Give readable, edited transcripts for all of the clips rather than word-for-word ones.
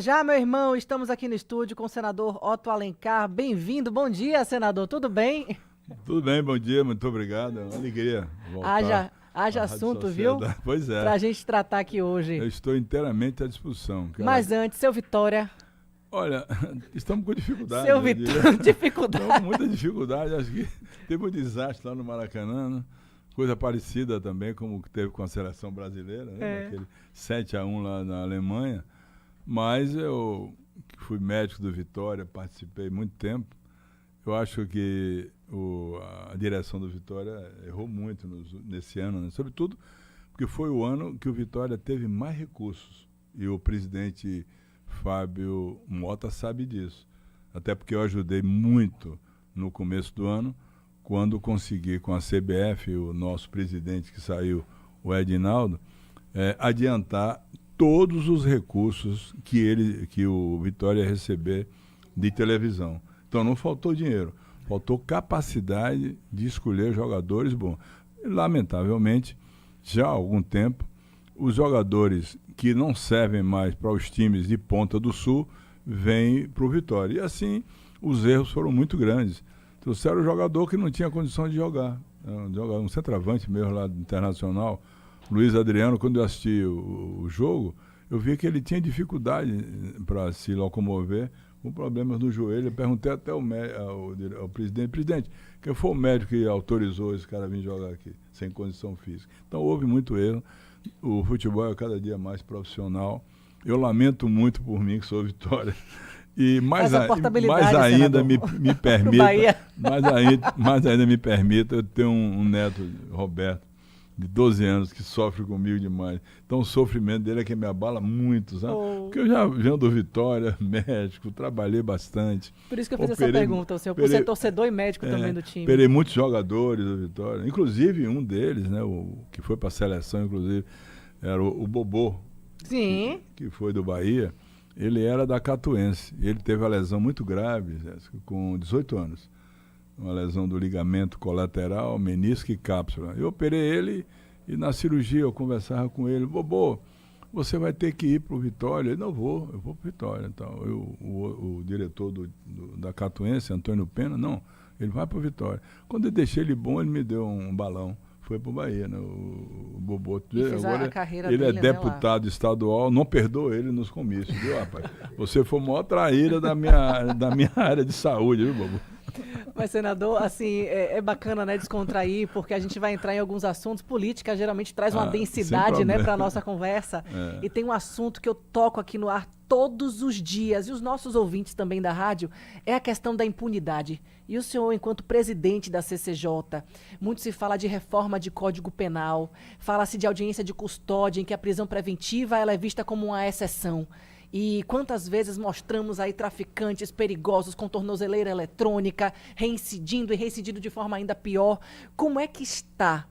Já, meu irmão, estamos aqui no estúdio com o senador Otto Alencar. Bem-vindo, bom dia, senador, tudo bem? Tudo bem, bom dia, muito obrigado. É uma alegria voltar Haja à Rádio assunto, viu? Sociedade. Pois é, Pra gente tratar aqui hoje. eu estou inteiramente à disposição. Mas antes, seu Vitória, Olha, estamos com dificuldade, seu eu diria. Vitória, Estamos com dificuldade. muita dificuldade. Acho que teve um desastre lá no Maracanã, né? Coisa parecida também como que teve com a seleção brasileira, né? Aquele 7-1 lá na Alemanha. Mas eu, que fui médico do Vitória, participei muito tempo. Eu acho que a direção do Vitória errou muito nesse ano, né? Sobretudo porque foi o ano que o Vitória teve mais recursos. E o presidente Fábio Mota sabe disso. Até porque eu ajudei muito no começo do ano, quando consegui com a CBF, o nosso presidente que saiu, o Edinaldo, adiantar todos os recursos que o Vitória ia receber de televisão. Então não faltou dinheiro, faltou capacidade de escolher jogadores bons. Lamentavelmente, já há algum tempo, os jogadores que não servem mais para os times de Ponta do Sul vêm para o Vitória. E assim, os erros foram muito grandes. Trouxeram o jogador que não tinha condição de jogar. Um centroavante mesmo lá do Internacional, Luiz Adriano. Quando eu assisti o jogo, eu vi que ele tinha dificuldade para se locomover, com problemas no joelho. Eu perguntei até ao presidente, quem foi o médico que autorizou esse cara a vir jogar aqui, sem condição física. Então houve muito erro. O futebol é cada dia mais profissional. Eu lamento muito por mim, que sou Vitória. E mais ainda me permita, mais ainda me permita, eu tenho um neto, Roberto, de 12 anos, que sofre comigo demais. Então o sofrimento dele é que me abala muito, sabe? Porque eu já venho do Vitória, médico, trabalhei bastante. Por isso que eu fiz essa pergunta, senhor, por ser torcedor e médico também do time. Operei muitos jogadores do Vitória, inclusive um deles, né, o que foi para a seleção, inclusive, era o Bobô. Sim. Que foi do Bahia. Ele era da Catuense. Ele teve uma lesão muito grave, Jéssica, com 18 anos. Uma lesão do ligamento colateral, menisco e cápsula. Eu operei ele e na cirurgia eu conversava com ele. Bobô, você vai ter que ir para o Vitória. Ele, não vou, eu vou para o Vitória. Então, o diretor da Catuense, Antônio Pena, não, ele vai para o Vitória. Quando eu deixei ele bom, ele me deu um balão. Foi para o Bahia, né? O Bobô. Agora, a carreira ele dele, é deputado estadual, não perdoa ele nos comícios, viu, rapaz? Você foi a maior traíra da minha área de saúde, viu, Bobô? Mas, senador, assim, é bacana, né, descontrair, porque a gente vai entrar em alguns assuntos. Política geralmente traz uma densidade, né, para a nossa conversa. E tem um assunto que eu toco aqui no ar todos os dias, e os nossos ouvintes também da rádio, é a questão da impunidade. E o senhor, enquanto presidente da CCJ, muito se fala de reforma de Código Penal, fala-se de audiência de custódia, em que a prisão preventiva ela é vista como uma exceção. E quantas vezes mostramos aí traficantes perigosos com tornozeleira eletrônica, reincidindo e reincidindo de forma ainda pior. Como é que está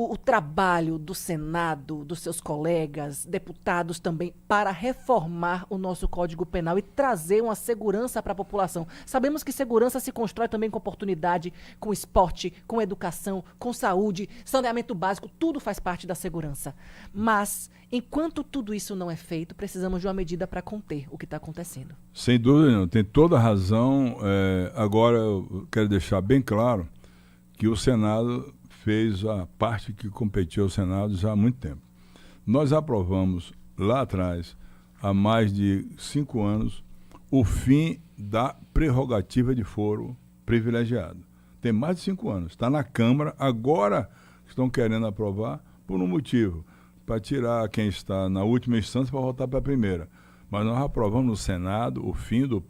o trabalho do Senado, dos seus colegas, deputados também, para reformar o nosso Código Penal e trazer uma segurança para a população? Sabemos que segurança se constrói também com oportunidade, com esporte, com educação, com saúde, saneamento básico, tudo faz parte da segurança. Mas, enquanto tudo isso não é feito, precisamos de uma medida para conter o que está acontecendo. Sem dúvida, não, tem toda a razão. Agora, eu quero deixar bem claro que o Senado fez a parte que competiu ao Senado já há muito tempo. Nós aprovamos lá atrás, há mais de 5 anos, o fim da prerrogativa de foro privilegiado. Tem mais de 5 anos. Está na Câmara, agora estão querendo aprovar por um motivo, para tirar quem está na última instância para voltar para a primeira. Mas nós aprovamos no Senado o fim do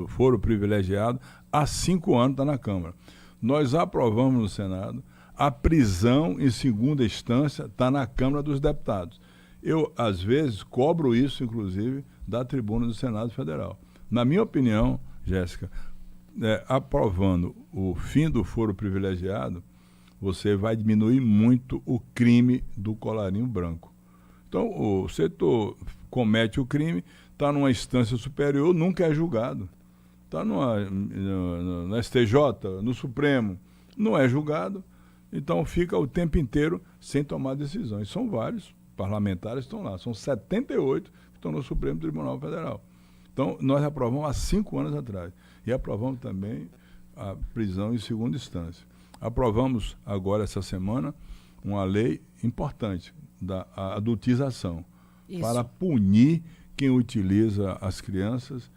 foro privilegiado há 5 anos, está na Câmara. Nós aprovamos no Senado a prisão em segunda instância, está na Câmara dos Deputados. Eu, às vezes, cobro isso, inclusive, da tribuna do Senado Federal. Na minha opinião, Jéssica, aprovando o fim do foro privilegiado, você vai diminuir muito o crime do colarinho branco. Então, o setor comete o crime, está numa instância superior, nunca é julgado. Está no STJ, no Supremo, não é julgado. Então fica o tempo inteiro sem tomar decisões. São vários parlamentares que estão lá, são 78 que estão no Supremo Tribunal Federal. Então, nós aprovamos há 5 anos atrás. E aprovamos também a prisão em segunda instância. Aprovamos agora, essa semana, uma lei importante da adultização. Isso. Para punir quem utiliza as crianças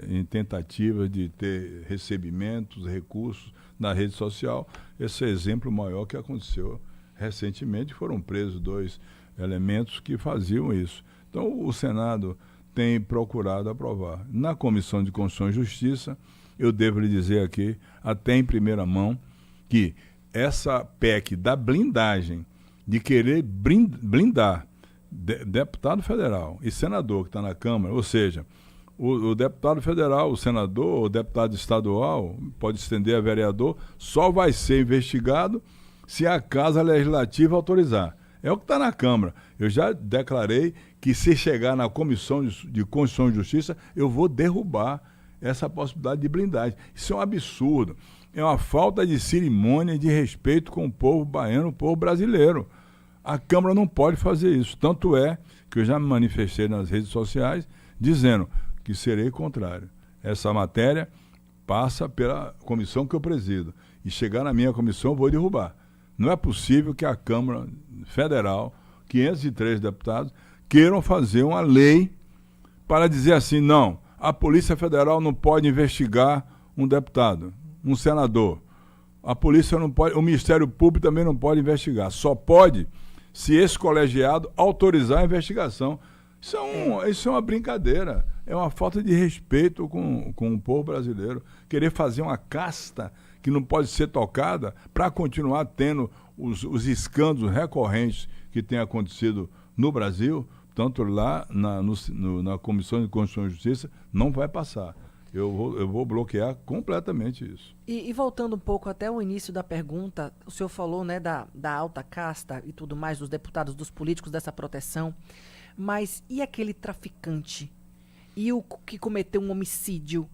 em tentativa de ter recebimentos, recursos na rede social. Esse é o exemplo maior que aconteceu recentemente. Foram presos 2 elementos que faziam isso. Então, o Senado tem procurado aprovar. Na Comissão de Constituição e Justiça, eu devo lhe dizer aqui, até em primeira mão, que essa PEC da blindagem, de querer blindar deputado federal e senador que está na Câmara, ou seja, o deputado federal, o senador, o deputado estadual, pode estender a vereador, só vai ser investigado se a Casa Legislativa autorizar. É o que está na Câmara. Eu já declarei que se chegar na Comissão de Constituição e Justiça, eu vou derrubar essa possibilidade de blindagem. Isso é um absurdo. É uma falta de cerimônia e de respeito com o povo baiano, o povo brasileiro. A Câmara não pode fazer isso. Tanto é que eu já me manifestei nas redes sociais dizendo que serei contrário. Essa matéria passa pela comissão que eu presido. E chegar na minha comissão, eu vou derrubar. Não é possível que a Câmara Federal, 503 deputados, queiram fazer uma lei para dizer assim, não, a Polícia Federal não pode investigar um deputado, um senador. A polícia não pode, o Ministério Público também não pode investigar. Só pode se esse colegiado autorizar a investigação. Isso é uma brincadeira. É uma falta de respeito com o povo brasileiro. Querer fazer uma casta que não pode ser tocada para continuar tendo os escândalos recorrentes que têm acontecido no Brasil, tanto lá na Comissão de Constituição e Justiça, não vai passar. Eu vou bloquear completamente isso. E voltando um pouco até o início da pergunta, o senhor falou, né, da alta casta e tudo mais, dos deputados, dos políticos, dessa proteção, mas e aquele traficante? E o que cometeu um homicídio?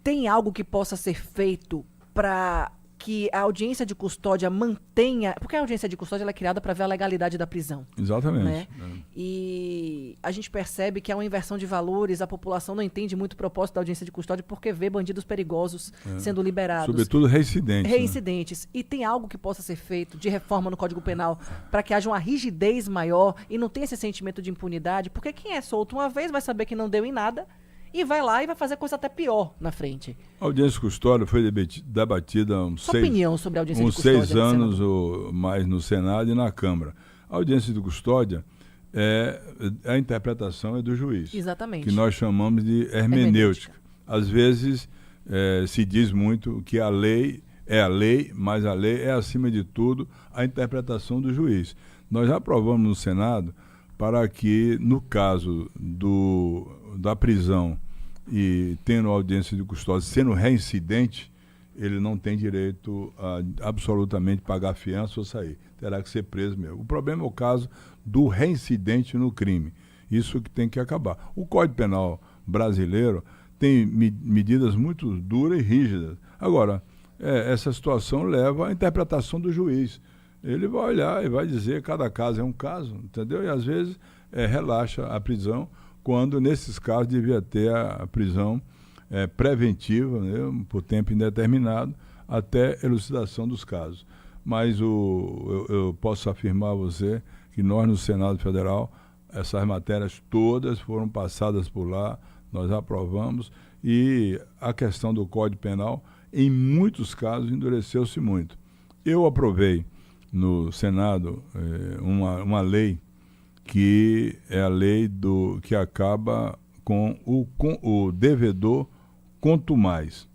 Tem algo que possa ser feito para que a audiência de custódia mantenha... Porque a audiência de custódia ela é criada para ver a legalidade da prisão. Exatamente. Né? E a gente percebe que há uma inversão de valores, a população não entende muito o propósito da audiência de custódia porque vê bandidos perigosos sendo liberados. Sobretudo reincidentes. Reincidentes. Né? E tem algo que possa ser feito de reforma no Código Penal para que haja uma rigidez maior e não tenha esse sentimento de impunidade, porque quem é solto uma vez vai saber que não deu em nada e vai lá e vai fazer coisa até pior na frente. A audiência de custódia foi debatida há uns opinião sobre a audiência de custódia, 6 anos ou mais no Senado e na Câmara. A audiência de custódia, a interpretação é do juiz. Exatamente. Que nós chamamos de hermenêutica. Às vezes se diz muito que a lei é a lei, mas a lei é, acima de tudo, a interpretação do juiz. Nós já aprovamos no Senado para que, no caso da prisão e tendo audiência de custódia, sendo reincidente, ele não tem direito a absolutamente pagar fiança ou sair. Terá que ser preso mesmo. O problema é o caso do reincidente no crime. Isso que tem que acabar. O Código Penal brasileiro tem medidas muito duras e rígidas. Agora, essa situação leva à interpretação do juiz. Ele vai olhar e vai dizer que cada caso é um caso, entendeu? E às vezes relaxa a prisão, quando nesses casos devia ter a prisão preventiva, né, por tempo indeterminado, até elucidação dos casos. Mas eu posso afirmar a você que nós no Senado Federal, essas matérias todas foram passadas por lá, nós aprovamos, e a questão do Código Penal, em muitos casos, endureceu-se muito. Eu aprovei no Senado uma lei que é a lei que acaba com o devedor contumaz.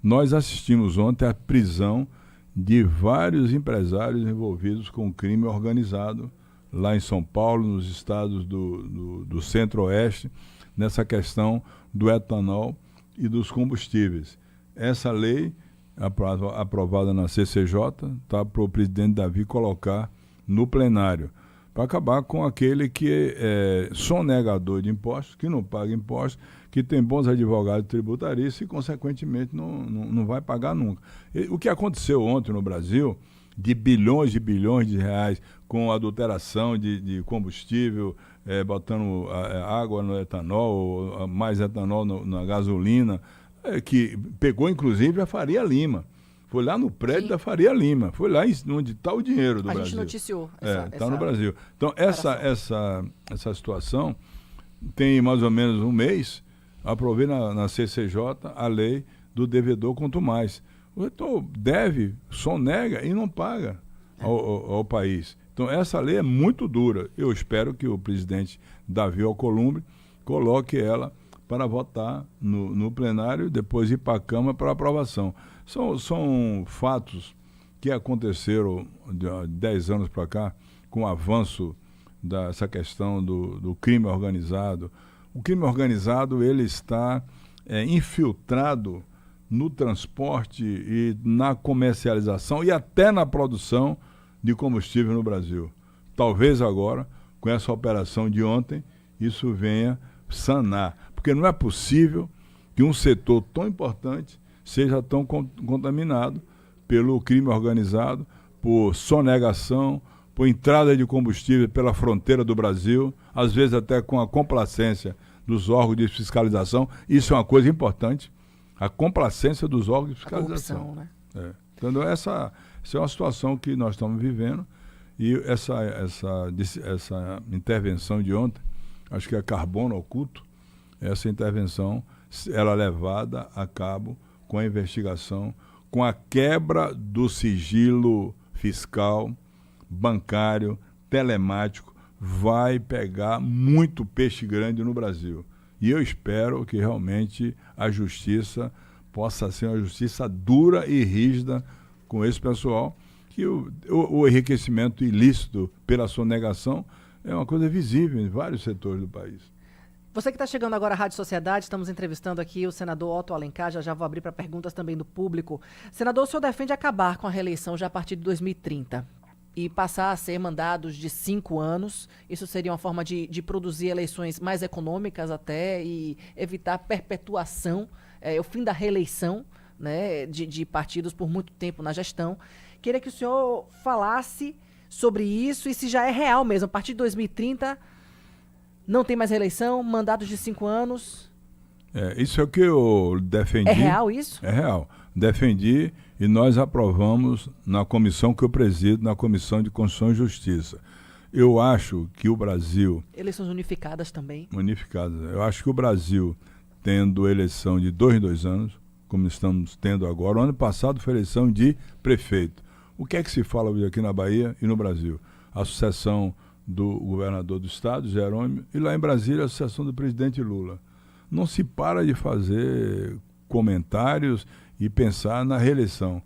Nós assistimos ontem à prisão de vários empresários envolvidos com crime organizado lá em São Paulo, nos estados do Centro-Oeste, nessa questão do etanol e dos combustíveis. Essa lei, aprovada na CCJ, está para o presidente Davi colocar no plenário, para acabar com aquele que é sonegador de impostos, que não paga impostos, que tem bons advogados tributaristas e, consequentemente, não vai pagar nunca. O que aconteceu ontem no Brasil, de bilhões e bilhões de reais com adulteração de combustível, botando água no etanol, mais etanol na gasolina, que pegou inclusive a Faria Lima. Foi lá no prédio da Faria Lima. Foi lá onde está o dinheiro do Brasil. A gente noticiou. Está no Brasil. Então, essa situação tem mais ou menos um mês. Aprovei na CCJ a lei do devedor quanto mais. O reitor deve, sonega e não paga ao país. Então, essa lei é muito dura. Eu espero que o presidente Davi Alcolumbre coloque ela para votar no plenário, depois ir para a Câmara para aprovação. São fatos que aconteceram de 10 anos para cá, com o avanço dessa questão do crime organizado. O crime organizado ele está infiltrado no transporte e na comercialização e até na produção de combustível no Brasil. Talvez agora, com essa operação de ontem, isso venha sanar. Porque não é possível que um setor tão importante seja tão contaminado pelo crime organizado, por sonegação, por entrada de combustível pela fronteira do Brasil, às vezes até com a complacência dos órgãos de fiscalização. Isso é uma coisa importante, a complacência dos órgãos de fiscalização. A corrupção, né? Então, essa é uma situação que nós estamos vivendo e essa intervenção de ontem, acho que é carbono oculto, essa intervenção, ela é levada a cabo com a investigação, com a quebra do sigilo fiscal, bancário, telemático, vai pegar muito peixe grande no Brasil. E eu espero que realmente a justiça possa ser uma justiça dura e rígida com esse pessoal, que o enriquecimento ilícito pela sonegação é uma coisa visível em vários setores do país. Você que está chegando agora à Rádio Sociedade, estamos entrevistando aqui o senador Otto Alencar, já vou abrir para perguntas também do público. Senador, o senhor defende acabar com a reeleição já a partir de 2030 e passar a ser mandados de 5 anos. Isso seria uma forma de produzir eleições mais econômicas até e evitar perpetuação, o fim da reeleição, né, de partidos por muito tempo na gestão. Queria que o senhor falasse sobre isso e se já é real mesmo, a partir de 2030... Não tem mais reeleição, mandatos de 5 anos. Isso é o que eu defendi. É real isso? É real. Defendi e nós aprovamos na comissão que eu presido, na Comissão de Constituição e Justiça. Eu acho que o Brasil... Eleições unificadas também. Unificadas. Eu acho que o Brasil, tendo eleição de 2 em 2 anos, como estamos tendo agora, o ano passado foi eleição de prefeito. O que é que se fala hoje aqui na Bahia e no Brasil? A sucessão do governador do estado, Jerônimo, e lá em Brasília a sucessão do presidente Lula. Não se para de fazer comentários e pensar na reeleição.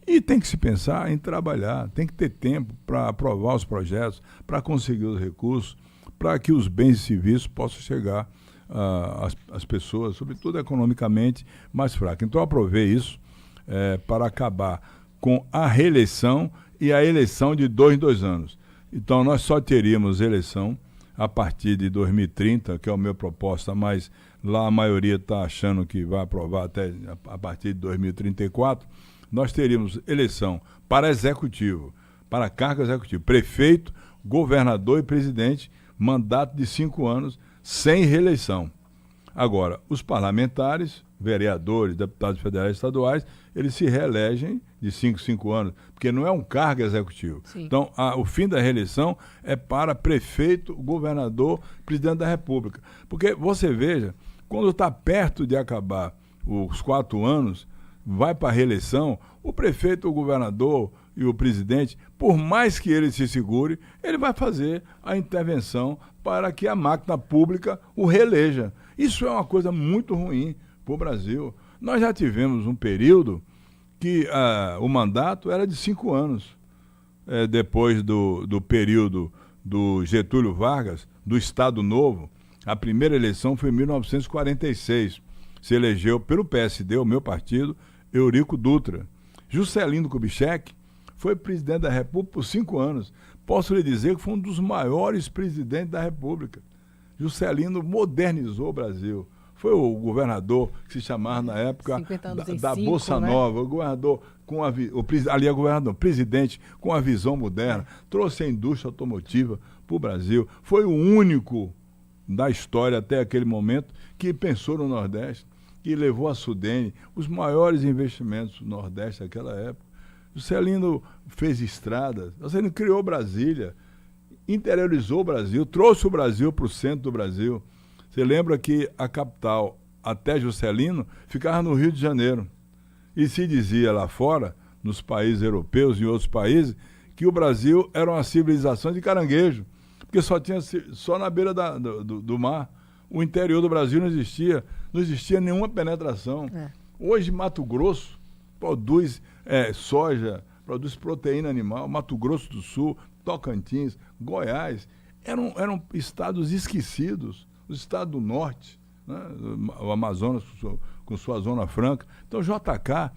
E tem que se pensar em trabalhar, tem que ter tempo para aprovar os projetos, para conseguir os recursos, para que os bens e serviços possam chegar às pessoas, sobretudo economicamente mais fracas. Então eu aprovei isso para acabar com a reeleição e a eleição de 2 em 2 anos. Então, nós só teríamos eleição a partir de 2030, que é a minha proposta, mas lá a maioria está achando que vai aprovar até a partir de 2034. Nós teríamos eleição para executivo, para cargo executivo, prefeito, governador e presidente, mandato de 5 anos, sem reeleição. Agora, os parlamentares, vereadores, deputados federais e estaduais, eles se reelegem de 5 anos, porque não é um cargo executivo. Sim. Então, o fim da reeleição é para prefeito, governador, presidente da República. Porque você veja, quando está perto de acabar os 4 anos, vai para a reeleição, o prefeito, o governador e o presidente, por mais que ele se segure, ele vai fazer a intervenção para que a máquina pública o reeleja. Isso é uma coisa muito ruim para o Brasil. Nós já tivemos um período que o mandato era de 5 anos. Depois do período do Getúlio Vargas, do Estado Novo, a primeira eleição foi em 1946. Se elegeu pelo PSD, o meu partido, Eurico Dutra. Juscelino Kubitschek foi presidente da República por 5 anos. Posso lhe dizer que foi um dos maiores presidentes da República. Juscelino modernizou o Brasil. Foi o governador que se chamava na época da Bolsa Nova, o governador governador, presidente com a visão moderna, trouxe a indústria automotiva para o Brasil. Foi o único da história até aquele momento que pensou no Nordeste, que levou a Sudene os maiores investimentos do Nordeste naquela época. Juscelino fez estradas, Juscelino criou Brasília, interiorizou o Brasil, trouxe o Brasil para o centro do Brasil. Você lembra que a capital, até Juscelino, ficava no Rio de Janeiro. E se dizia lá fora, nos países europeus e em outros países, que o Brasil era uma civilização de caranguejo, porque só na beira do mar. O interior do Brasil não existia nenhuma penetração. Hoje, Mato Grosso produz soja, produz proteína animal, Mato Grosso do Sul, Tocantins, Goiás, eram estados esquecidos, os estados do norte, né? O Amazonas com sua Zona Franca. Então, o JK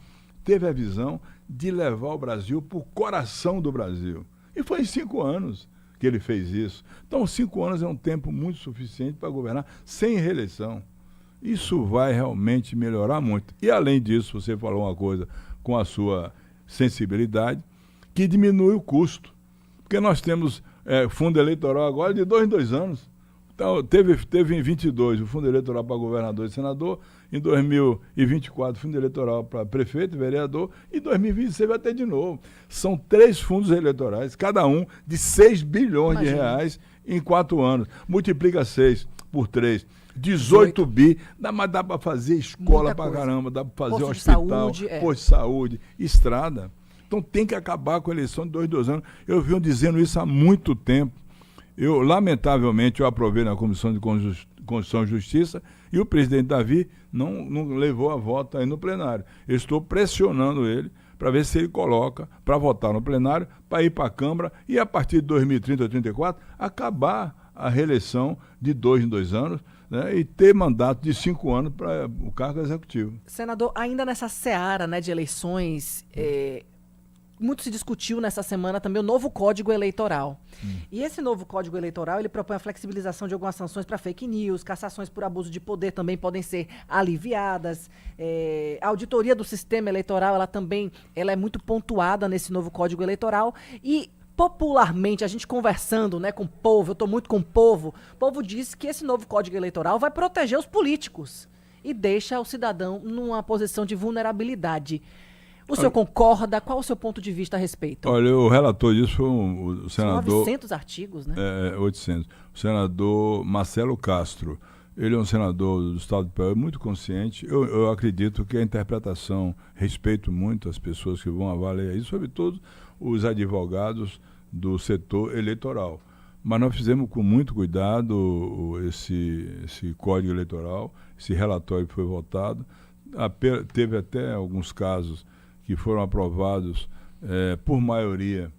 teve a visão de levar o Brasil para o coração do Brasil. E foi em 5 anos que ele fez isso. Então, 5 anos é um tempo muito suficiente para governar sem reeleição. Isso vai realmente melhorar muito. E, além disso, você falou uma coisa com a sua sensibilidade, que diminui o custo. Porque nós temos fundo eleitoral agora de 2 em 2 anos. Então, teve em 22 o fundo eleitoral para governador e senador, em 2024 fundo eleitoral para prefeito e vereador, e em 2026 vai ter de novo. São 3 fundos eleitorais, cada um de 6 bilhões de reais em 4 anos. Multiplica 6 por 3. 18 bi, dá para fazer escola para caramba, dá para fazer hospital, posto de saúde, estrada. Então tem que acabar com a eleição de 2 em 2 anos. Eu venho dizendo isso há muito tempo. Lamentavelmente, eu aprovei na Comissão de Constituição e Justiça e o presidente Davi não levou a voto aí no plenário. Eu estou pressionando ele para ver se ele coloca para votar no plenário, para ir para a Câmara e, a partir de 2030 ou 2034, acabar a reeleição de 2 em 2 anos, né, e ter mandato de 5 anos para o cargo executivo. Senador, ainda nessa seara, né, de eleições, muito se discutiu nessa semana também o novo Código Eleitoral. E esse novo Código Eleitoral, ele propõe a flexibilização de algumas sanções para fake news, cassações por abuso de poder também podem ser aliviadas. A auditoria do sistema eleitoral, ela é muito pontuada nesse novo Código Eleitoral. E, popularmente, a gente conversando, né, com o povo, eu estou muito com o povo diz que esse novo Código Eleitoral vai proteger os políticos e deixa o cidadão numa posição de vulnerabilidade. O senhor concorda? Qual o seu ponto de vista a respeito? Olha, o relator disso foi o senador... São 900 artigos, né? 800. O senador Marcelo Castro. Ele é um senador do estado do Piauí muito consciente. Eu acredito que a interpretação, respeito muito as pessoas que vão avaliar isso, sobretudo os advogados do setor eleitoral. Mas nós fizemos com muito cuidado esse Código Eleitoral, esse relatório que foi votado. Teve até alguns casos que foram aprovados por maioria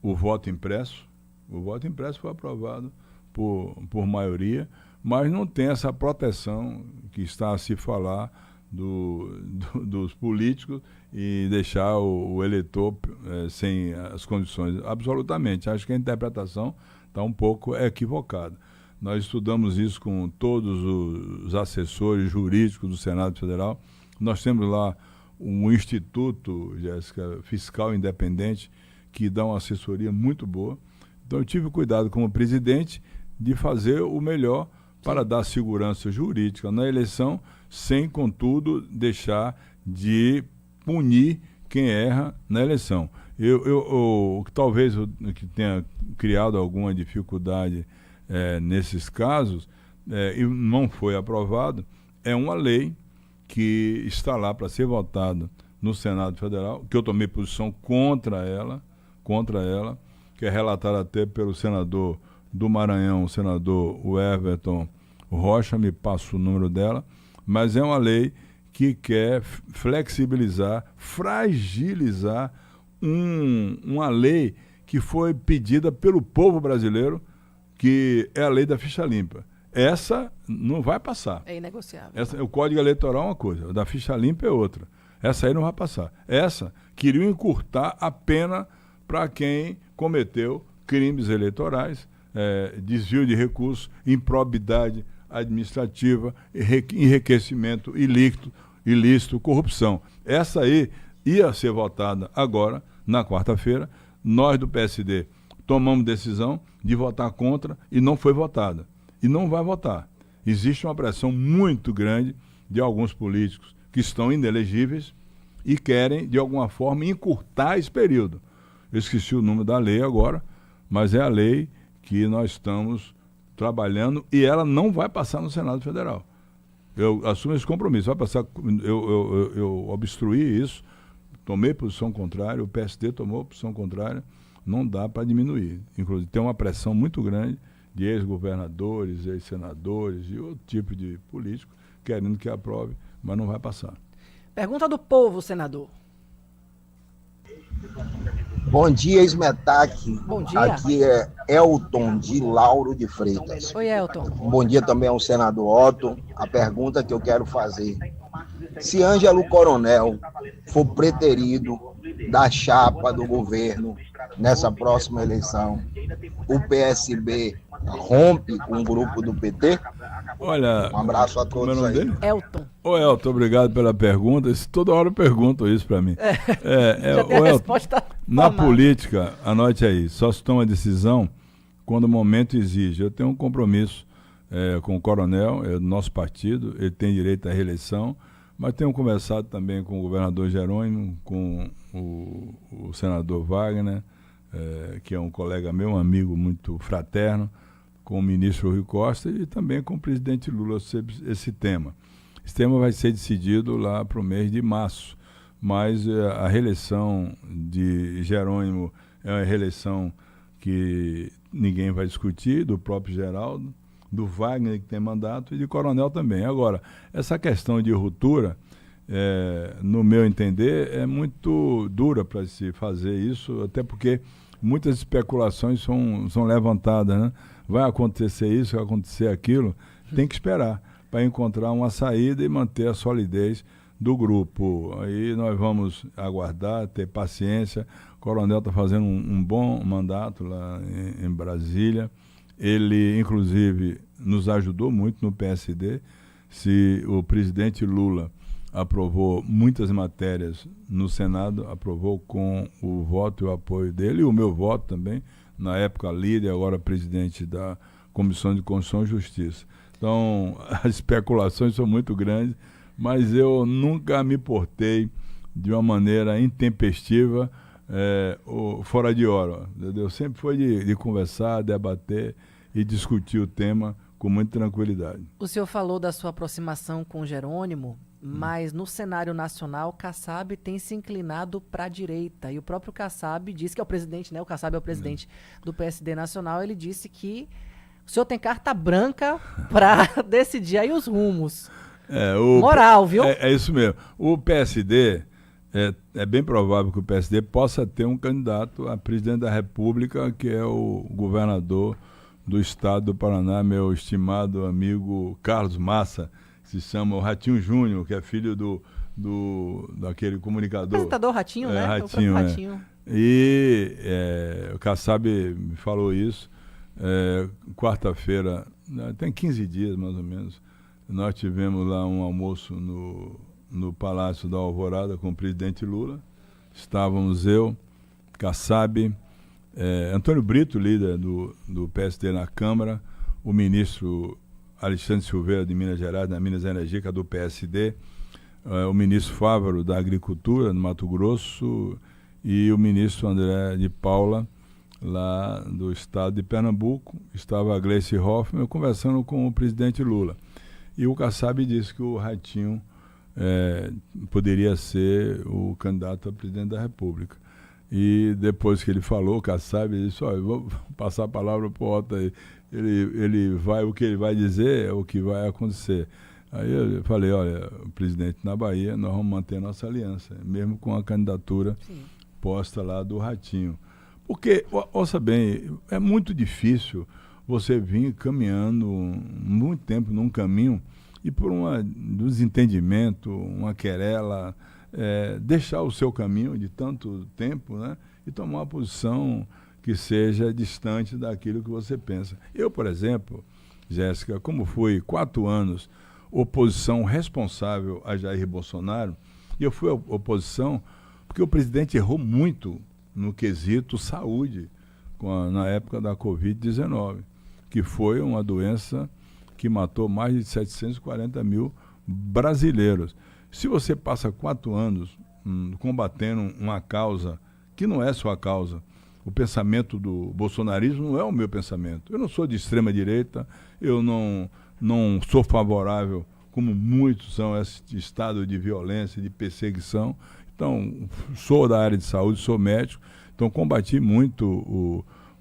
o voto impresso. O voto impresso foi aprovado por maioria, mas não tem essa proteção que está a se falar dos políticos e deixar o eleitor sem as condições. Absolutamente. Acho que a interpretação está um pouco equivocada. Nós estudamos isso com todos os assessores jurídicos do Senado Federal. Nós temos lá um instituto, Jéssica, fiscal independente, que dá uma assessoria muito boa. Então eu tive cuidado como presidente de fazer o melhor para dar segurança jurídica na eleição, sem, contudo, deixar de punir quem erra na eleição. Talvez que tenha criado alguma dificuldade nesses casos, e não foi aprovado, é uma lei que está lá para ser votada no Senado Federal, que eu tomei posição contra ela, que é relatada até pelo senador do Maranhão, o senador Everton Rocha, me passa o número dela, mas é uma lei que quer flexibilizar, fragilizar uma lei que foi pedida pelo povo brasileiro, que é a lei da ficha limpa. Essa não vai passar. É inegociável. O Código Eleitoral é uma coisa, o da ficha limpa é outra. Essa aí não vai passar. Essa queria encurtar a pena para quem cometeu crimes eleitorais, desvio de recursos, improbidade administrativa, enriquecimento ilícito, corrupção. Essa aí ia ser votada agora, na quarta-feira. Nós do PSD tomamos decisão de votar contra e não foi votada. E não vai votar. Existe uma pressão muito grande de alguns políticos que estão inelegíveis e querem, de alguma forma, encurtar esse período. Eu esqueci o número da lei agora, mas é a lei que nós estamos trabalhando e ela não vai passar no Senado Federal. Eu assumo esse compromisso. Vai passar, eu obstruí isso, tomei posição contrária, o PSD tomou posição contrária, não dá para diminuir. Inclusive, tem uma pressão muito grande de ex-governadores, ex-senadores e outro tipo de político querendo que aprove, mas não vai passar. Pergunta do povo, senador. Bom dia, Ismetac. Bom dia. Aqui é Elton de Lauro de Freitas. Oi, Elton. Bom dia também ao senador Otto. A pergunta que eu quero fazer: se Ângelo Coronel for preterido da chapa do governo nessa próxima eleição, o PSB rompe com o grupo do PT? Olha, um abraço a todos aí. Dele? Elton. Ô Elton, obrigado pela pergunta. Toda hora perguntam isso para mim. Já tem a resposta. Na política, anote aí, só se toma decisão quando o momento exige. Eu tenho um compromisso com o coronel, é do nosso partido, ele tem direito à reeleição, mas tenho conversado também com o governador Jerônimo, com o senador Wagner, que é um colega meu, um amigo muito fraterno, com o ministro Rui Costa e também com o presidente Lula sobre esse tema. Esse tema vai ser decidido lá para o mês de março, mas a reeleição de Jerônimo é uma reeleição que ninguém vai discutir, do próprio Geraldo, do Wagner, que tem mandato, e de Coronel também. Agora, essa questão de ruptura, no meu entender, é muito dura para se fazer isso, até porque muitas especulações são levantadas, né? Vai acontecer isso, vai acontecer aquilo, tem que esperar para encontrar uma saída e manter a solidez do grupo. Aí nós vamos aguardar, ter paciência. O coronel está fazendo um bom mandato lá em Brasília. Ele, inclusive, nos ajudou muito no PSD. Se o presidente Lula aprovou muitas matérias no Senado, aprovou com o voto e o apoio dele, e o meu voto também, na época líder, agora presidente da Comissão de Constituição e Justiça. Então, as especulações são muito grandes, mas eu nunca me portei de uma maneira intempestiva ou fora de hora. Entendeu? Sempre foi de conversar, debater e discutir o tema com muita tranquilidade. O senhor falou da sua aproximação com o Jerônimo, mas no cenário nacional, o Kassab tem se inclinado para a direita. E o próprio Kassab disse, que é o presidente, né? O Kassab é o presidente do PSD Nacional, ele disse que o senhor tem carta branca para decidir aí os rumos. Moral, viu? É isso mesmo. O PSD, é bem provável que o PSD possa ter um candidato a presidente da República, que é o governador do estado do Paraná, meu estimado amigo Carlos Massa, que se chama o Ratinho Júnior, que é filho daquele comunicador. Apresentador Ratinho, né? Ratinho, Ratinho. E o Kassab me falou isso. Quarta-feira, tem 15 dias mais ou menos, nós tivemos lá um almoço no Palácio da Alvorada com o presidente Lula. Estávamos eu, Kassab, Antônio Brito, líder do PSD na Câmara, o ministro Alexandre Silveira de Minas Gerais, da Minas Energia, que é do PSD, o ministro Fávaro da Agricultura, no Mato Grosso, e o ministro André de Paula, lá do estado de Pernambuco. Estava a Gleice Hoffmann conversando com o presidente Lula. E o Kassab disse que o Ratinho poderia ser o candidato a presidente da República. E depois que ele falou, o Kassab disse, olha, vou passar a palavra para o Otto aí. O que ele vai dizer é o que vai acontecer. Aí eu falei, olha, presidente, na Bahia nós vamos manter nossa aliança, mesmo com a candidatura posta lá do Ratinho. Porque, ouça bem, é muito difícil você vir caminhando muito tempo num caminho e por um desentendimento, uma querela, deixar o seu caminho de tanto tempo, né, e tomar uma posição que seja distante daquilo que você pensa. Eu, por exemplo, Jéssica, como fui 4 anos oposição responsável a Jair Bolsonaro, e eu fui oposição porque o presidente errou muito no quesito saúde, na época da Covid-19, que foi uma doença que matou mais de 740 mil brasileiros. Se você passa 4 anos combatendo uma causa que não é sua causa, o pensamento do bolsonarismo não é o meu pensamento. Eu não sou de extrema direita, eu não sou favorável, como muitos são, a esse estado de violência, de perseguição. Então, sou da área de saúde, sou médico, então combati muito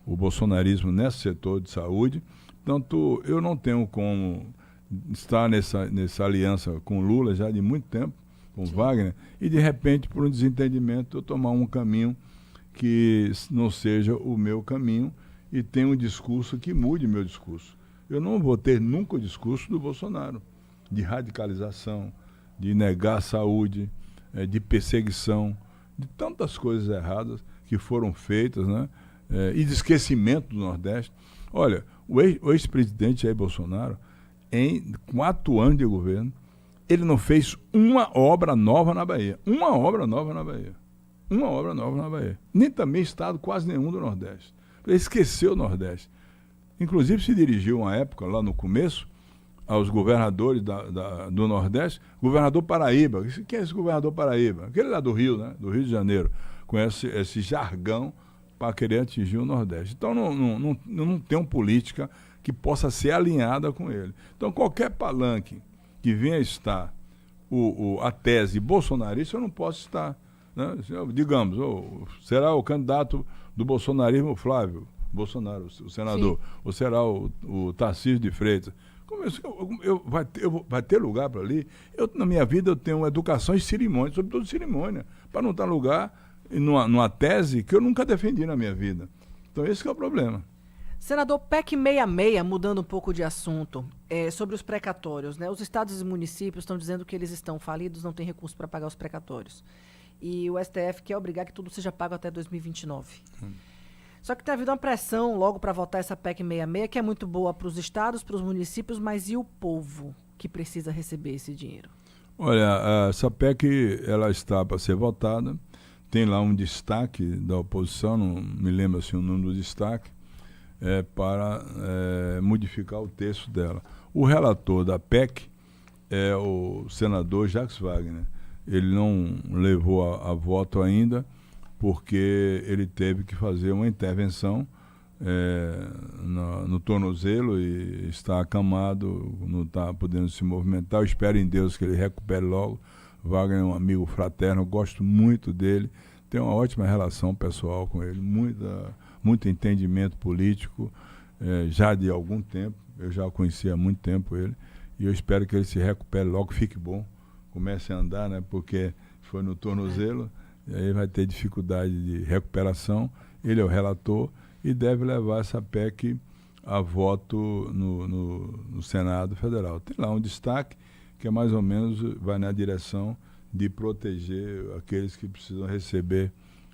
o bolsonarismo nesse setor de saúde. Portanto, eu não tenho como estar nessa aliança com Lula já de muito tempo, com Wagner, e de repente, por um desentendimento, eu tomar um caminho que não seja o meu caminho e tenha um discurso que mude meu discurso. Eu não vou ter nunca o discurso do Bolsonaro, de radicalização, de negar a saúde, de perseguição, de tantas coisas erradas que foram feitas, né? E de esquecimento do Nordeste. Olha, o ex-presidente Jair Bolsonaro, em 4 anos de governo, ele não fez uma obra nova na Bahia. Uma obra nova na Bahia. Uma obra nova na Bahia. Nem também estado quase nenhum do Nordeste. Ele esqueceu o Nordeste. Inclusive se dirigiu uma época, lá no começo, aos governadores do Nordeste, governador Paraíba. Quem é esse governador Paraíba? Aquele lá do Rio, né? Do Rio de Janeiro, com esse jargão para querer atingir o Nordeste. Então não tem uma política que possa ser alinhada com ele. Então qualquer palanque que venha estar a tese bolsonarista, eu não posso estar. Né? Digamos, será o candidato do bolsonarismo Flávio Bolsonaro, o senador, sim, ou será o Tarcísio de Freitas. Vai ter lugar para ali? Na minha vida eu tenho educação e cerimônia, sobretudo cerimônia, para não estar lugar numa tese que eu nunca defendi na minha vida. Então esse que é o problema. Senador, PEC 66, mudando um pouco de assunto, sobre os precatórios, né? Os estados e municípios estão dizendo que eles estão falidos, não têm recurso para pagar os precatórios. E o STF quer obrigar que tudo seja pago até 2029. Só que tem havido uma pressão logo para votar essa PEC 66, que é muito boa para os estados, para os municípios, mas e o povo que precisa receber esse dinheiro? Olha, essa PEC ela está para ser votada, tem lá um destaque da oposição, não me lembro assim o nome do destaque, para modificar o texto dela. O relator da PEC é o senador Jacques Wagner. Ele não levou a voto ainda, porque ele teve que fazer uma intervenção no tornozelo e está acamado, não está podendo se movimentar. Eu espero em Deus que ele recupere logo. Wagner é um amigo fraterno, eu gosto muito dele, tenho uma ótima relação pessoal com ele, muito entendimento político, já de algum tempo, eu já o conhecia há muito tempo ele, e eu espero que ele se recupere logo, fique bom, comece a andar, né, porque foi no tornozelo, e aí vai ter dificuldade de recuperação. Ele é o relator e deve levar essa PEC a voto no Senado Federal. Tem lá um destaque que é mais ou menos vai na direção de proteger aqueles que precisam receber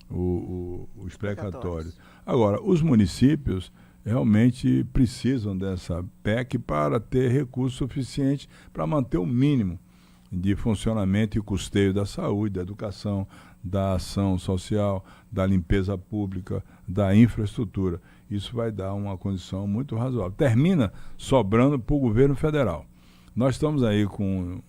os precatórios. Agora, os municípios realmente precisam dessa PEC para ter recurso suficiente para manter o mínimo de funcionamento e custeio da saúde, da educação, da ação social, da limpeza pública, da infraestrutura. Isso vai dar uma condição muito razoável. Termina sobrando para o governo federal. Nós estamos aí com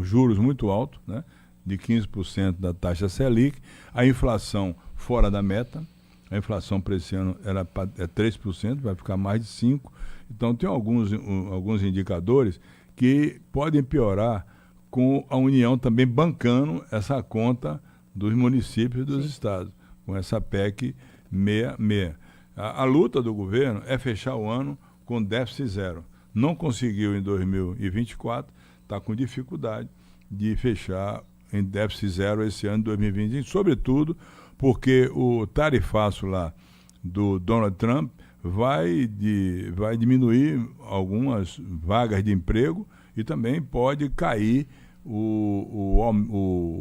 juros muito altos, né, de 15% da taxa Selic, a inflação fora da meta, a inflação para esse ano é 3%, vai ficar mais de 5%. Então tem alguns indicadores que podem piorar com a União também bancando essa conta dos municípios e dos estados, com essa PEC 66. A luta do governo é fechar o ano com déficit zero. Não conseguiu em 2024, está com dificuldade de fechar em déficit zero esse ano de 2020, sobretudo porque o tarifaço lá do Donald Trump vai diminuir algumas vagas de emprego e também pode cair o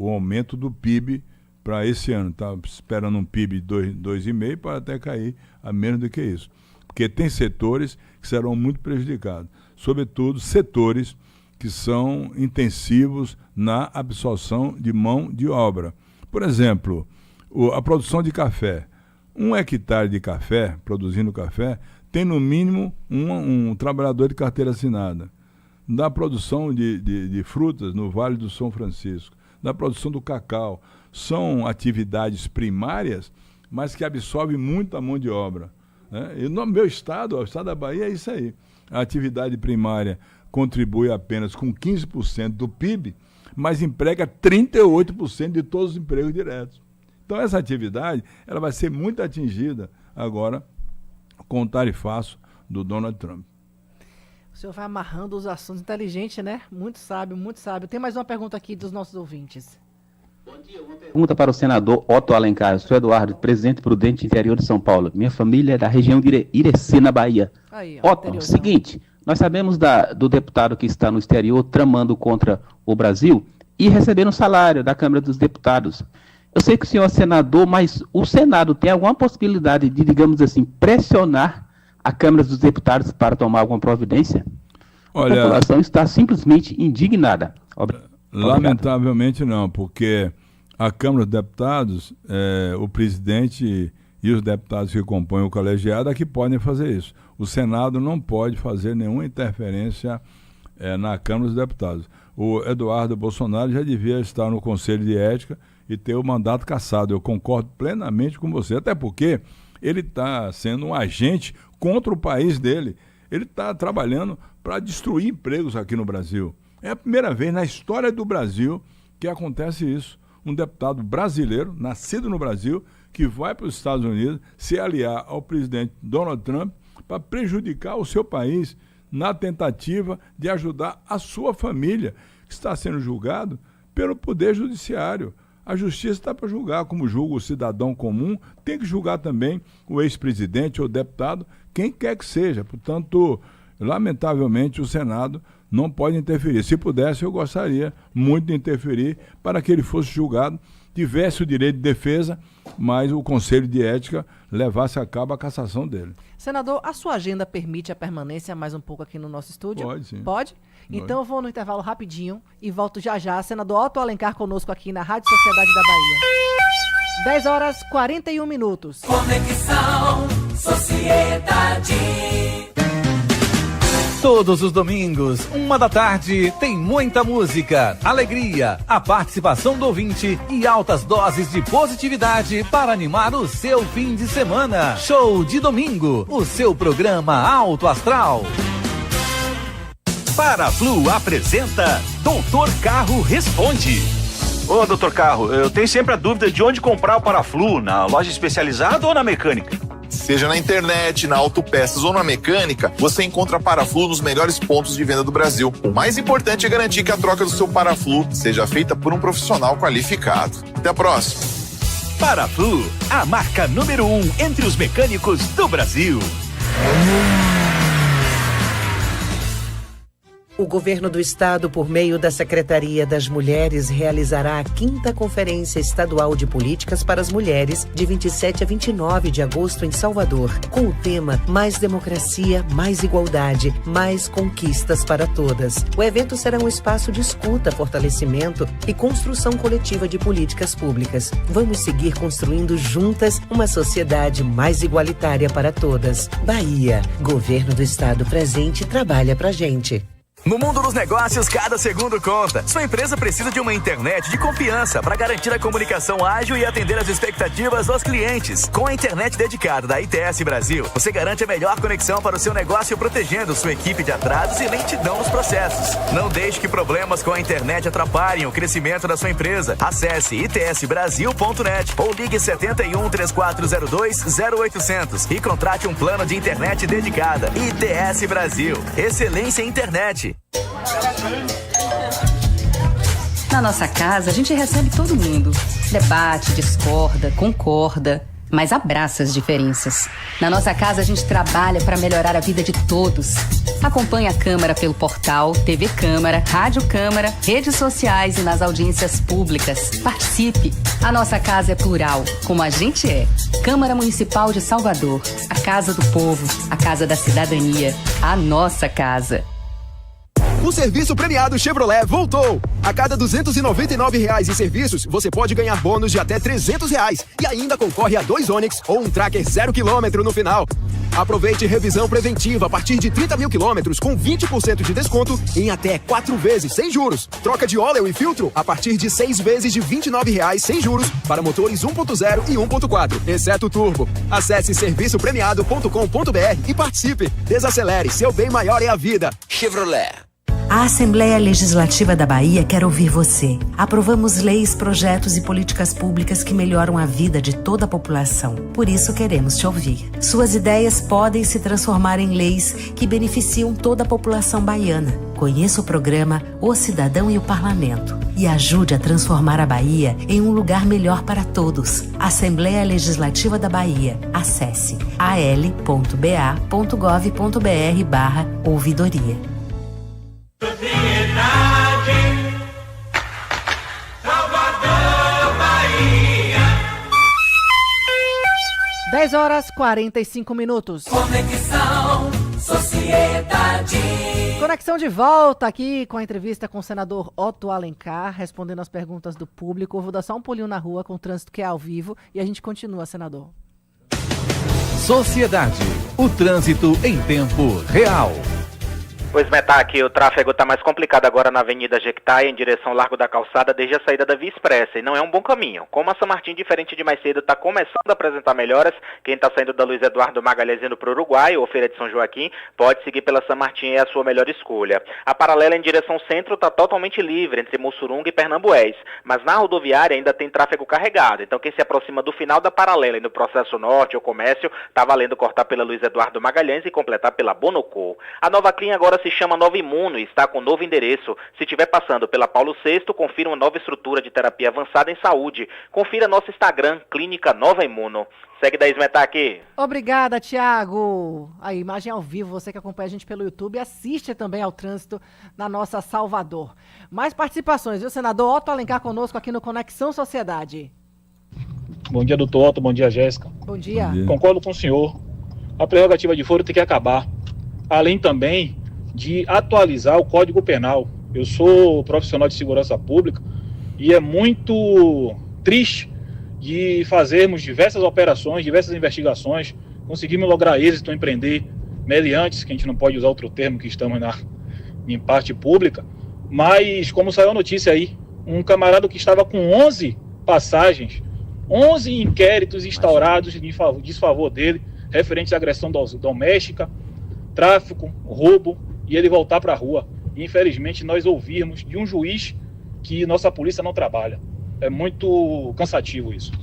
aumento do PIB para esse ano. Está esperando um PIB de 2,5% para até cair a menos do que isso. Porque tem setores que serão muito prejudicados, sobretudo setores que são intensivos na absorção de mão de obra. Por exemplo, a produção de café. 1 hectare de café, produzindo café, tem no mínimo um trabalhador de carteira assinada. Da produção de frutas no Vale do São Francisco, da produção do cacau. São atividades primárias, mas que absorvem muita mão de obra, né? E no meu estado, o estado da Bahia, é isso aí. A atividade primária contribui apenas com 15% do PIB, mas emprega 38% de todos os empregos diretos. Então essa atividade ela vai ser muito atingida agora com o tarifaço do Donald Trump. O senhor vai amarrando os assuntos, inteligente, né? Muito sábio, muito sábio. Tem mais uma pergunta aqui dos nossos ouvintes. Bom dia, uma pergunta para o senador Otto Alencar. Eu sou Eduardo, presidente prudente interior de São Paulo. Minha família é da região de Irecê, na Bahia. Aí, Otto, seguinte, nós sabemos do deputado que está no exterior tramando contra o Brasil e recebendo salário da Câmara dos Deputados. Eu sei que o senhor é senador, mas o Senado tem alguma possibilidade de, digamos assim, pressionar a Câmara dos Deputados para tomar alguma providência? Olha, a população está simplesmente indignada. Lamentavelmente não, porque a Câmara dos Deputados, o presidente e os deputados que compõem o colegiado é que podem fazer isso. O Senado não pode fazer nenhuma interferência na Câmara dos Deputados. O Eduardo Bolsonaro já devia estar no Conselho de Ética e ter o mandato cassado. Eu concordo plenamente com você, até porque ele está sendo um agente contra o país dele. Ele está trabalhando para destruir empregos aqui no Brasil. É a primeira vez na história do Brasil que acontece isso. Um deputado brasileiro, nascido no Brasil, que vai para os Estados Unidos se aliar ao presidente Donald Trump para prejudicar o seu país na tentativa de ajudar a sua família, que está sendo julgado pelo Poder Judiciário. A justiça está para julgar, como julga o cidadão comum, tem que julgar também o ex-presidente ou deputado, quem quer que seja. Portanto, lamentavelmente, o Senado não pode interferir. Se pudesse, eu gostaria muito de interferir para que ele fosse julgado, tivesse o direito de defesa, mas o Conselho de Ética levasse a cabo a cassação dele. Senador, a sua agenda permite a permanência mais um pouco aqui no nosso estúdio? Pode, sim. Pode? Então eu vou no intervalo rapidinho e volto já já. Senador Otto Alencar conosco aqui na Rádio Sociedade da Bahia. 10h41. Conexão Sociedade. Todos os domingos, 13h, tem muita música, alegria, a participação do ouvinte e altas doses de positividade para animar o seu fim de semana. Show de domingo, o seu programa Alto Astral. Paraflu apresenta Doutor Carro Responde. Ô, Doutor Carro, eu tenho sempre a dúvida de onde comprar o Paraflu, na loja especializada ou na mecânica? Seja na internet, na Autopeças ou na mecânica, você encontra Paraflu nos melhores pontos de venda do Brasil. O mais importante é garantir que a troca do seu Paraflu seja feita por um profissional qualificado. Até a próxima. Paraflu, a marca número 1 entre os mecânicos do Brasil. O Governo do Estado, por meio da Secretaria das Mulheres, realizará a 5ª Conferência Estadual de Políticas para as Mulheres, de 27 a 29 de agosto, em Salvador, com o tema Mais Democracia, Mais Igualdade, Mais Conquistas para Todas. O evento será um espaço de escuta, fortalecimento e construção coletiva de políticas públicas. Vamos seguir construindo juntas uma sociedade mais igualitária para todas. Bahia, Governo do Estado presente, trabalha pra gente. No mundo dos negócios, cada segundo conta. Sua empresa precisa de uma internet de confiança para garantir a comunicação ágil e atender às expectativas dos clientes. Com a internet dedicada da ITS Brasil, você garante a melhor conexão para o seu negócio, protegendo sua equipe de atrasos e lentidão nos processos. Não deixe que problemas com a internet atrapalhem o crescimento da sua empresa. Acesse itsbrasil.net ou ligue 71 3402 0800 e contrate um plano de internet dedicada. ITS Brasil. Excelência em internet. Na nossa casa, a gente recebe todo mundo. Debate, discorda, concorda, mas abraça as diferenças. Na nossa casa, a gente trabalha para melhorar a vida de todos. Acompanhe a Câmara pelo portal, TV Câmara, Rádio Câmara, redes sociais e nas audiências públicas. Participe! A nossa casa é plural, como a gente é. Câmara Municipal de Salvador, a casa do povo, a casa da cidadania, a nossa casa. O serviço premiado Chevrolet voltou. A cada R$ 299 em serviços, você pode ganhar bônus de até R$ 300 e ainda concorre a 2 Onix ou um Tracker 0 km no final. Aproveite revisão preventiva a partir de 30 mil quilômetros com 20% de desconto em até 4 vezes sem juros. Troca de óleo e filtro a partir de 6 vezes de R$ 29 sem juros para motores 1.0 e 1.4, exceto turbo. Acesse serviçopremiado.com.br e participe. Desacelere, seu bem maior é a vida. Chevrolet. A Assembleia Legislativa da Bahia quer ouvir você. Aprovamos leis, projetos e políticas públicas que melhoram a vida de toda a população. Por isso queremos te ouvir. Suas ideias podem se transformar em leis que beneficiam toda a população baiana. Conheça o programa O Cidadão e o Parlamento e ajude a transformar a Bahia em um lugar melhor para todos. Assembleia Legislativa da Bahia. Acesse al.ba.gov.br/ouvidoria. Propriedade Salvador, Bahia. 10h45. Conexão Sociedade. Conexão de volta aqui com a entrevista com o senador Otto Alencar, respondendo as perguntas do público. Eu vou dar só um pulinho na rua com o trânsito que é ao vivo e a gente continua, senador. Sociedade, o trânsito em tempo real. Pois, Metac, o tráfego está mais complicado agora na Avenida Jequitaia, em direção ao Largo da Calçada, desde a saída da Via Expressa, e não é um bom caminho. Como a São Martim, diferente de mais cedo, está começando a apresentar melhoras, quem está saindo da Luiz Eduardo Magalhães indo para o Uruguai, ou Feira de São Joaquim, pode seguir pela São Martim, é a sua melhor escolha. A paralela em direção centro está totalmente livre, entre Mussurunga e Pernambués, mas na rodoviária ainda tem tráfego carregado, então quem se aproxima do final da paralela e no processo norte ou comércio, está valendo cortar pela Luiz Eduardo Magalhães e completar pela Bonocô. A Nova Clean agora se chama Nova Imuno e está com novo endereço. Se estiver passando pela Paulo VI, confira uma nova estrutura de terapia avançada em saúde. Confira nosso Instagram, Clínica Nova Imuno. Segue daí, Smetak. Obrigada, Tiago. A imagem ao vivo, você que acompanha a gente pelo YouTube, assiste também ao trânsito na nossa Salvador. Mais participações, viu, senador Otto Alencar conosco aqui no Conexão Sociedade. Bom dia, doutor Otto. Bom dia, Jéssica. Bom dia. Concordo com o senhor. A prerrogativa de foro tem que acabar. Além também de atualizar o Código Penal. Eu sou profissional de segurança pública e é muito triste de fazermos diversas operações, diversas investigações, conseguirmos lograr êxito em prender meliantes, que a gente não pode usar outro termo, que estamos em parte pública, mas como saiu a notícia aí, um camarada que estava com 11 passagens, 11 inquéritos instaurados em desfavor dele, referentes à agressão doméstica, tráfico, roubo, e ele voltar para a rua. E, infelizmente, nós ouvirmos de um juiz que nossa polícia não trabalha. É muito cansativo isso.